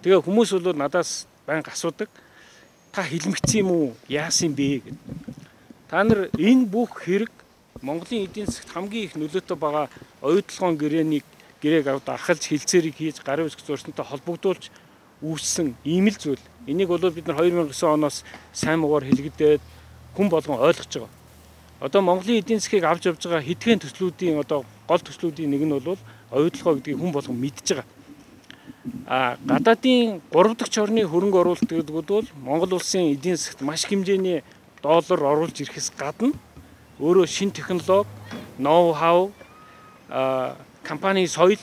Тэгээ хүмүүс бол надаас байнга асуудаг. Та хилмигцэн юм уу? Яасан бэ гэд. Та нар энэ бүх хэрэг Монголын эдийн засагт хамгийн их нөлөөтэй байгаа оюутлогын гэрээг ахалж хилцээрийг хийж гарын үсэг зурсантай холбогдуулж үүссэн ийм л зүйл. Энийг бол бид нар 2009 оноос сайн муугаар хэлэгдээд хүн болгон ойлгож байгаа. Одоо Монголын эдийн засгийг авч явж байгаа хэдхэн төслүүдийн гол төслүүдийн нэг нь бол оюутлогоо гэдгийг хүн болгон мэдж байгаа. Гадаадын 3 дахь орны хөрөнгө оруулалт гэдэг бол Монгол улсын эдийн засагт маш хэмжээний доллар оруулж ирэхээс гадна өөрөө шин технологи, ноу-хау, компани соёл,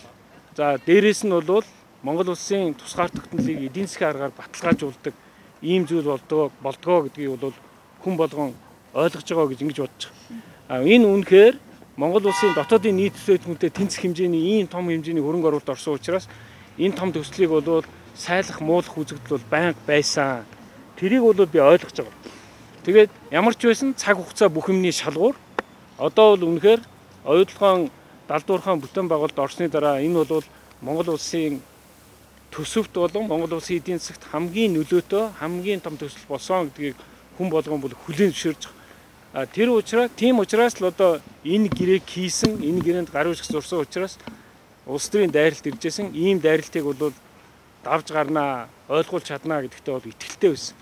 за дээрээс нь бол Монгол улсын тусгаар тогтнолыг эдийн засгийн аргаар баталгаажуулдаг ийм зүйл болдгоо гэдгийг бол хүн болгон ойлгож байгаа гэж ингэж бодож байгаа. Энэ үнэхээр Монгол улсын дотоодын нийт төсөөлөлтөд тэнцэх хэмжээний ийм том хэмжээний хөрөнгө оруулалт орсон учраас энэ том төслийг бол сайлах, муулах үзэгдэл бол байнга байсан. Тэрийг бол би ойлгож байгаа. Тэгээд ямар ч байсан цаг хугацаа бүх юмний шалгуур одоо бол үнэхээр оюутлогын далдуурхан бүтээн байгуулалт орсны дараа энэ бол Монгол улсын төсөвт болон Монгол улсын эдийн засагт хамгийн нөлөөтэй, хамгийн том төсөл болсон гэдгийг хүн болгон бол хүлээн зөвшөөрж байгаа. Тийм учраас л одоо энэ гэрээг хийсэн, энэ гэрээнд гарын үсэг зурсан учраас улс төрийн дайралт иржсэн ийм дайралтыг бол давж гарнаа, ойлгуулж чаднаа гэдэгтээ бол итгэлтэй байсан.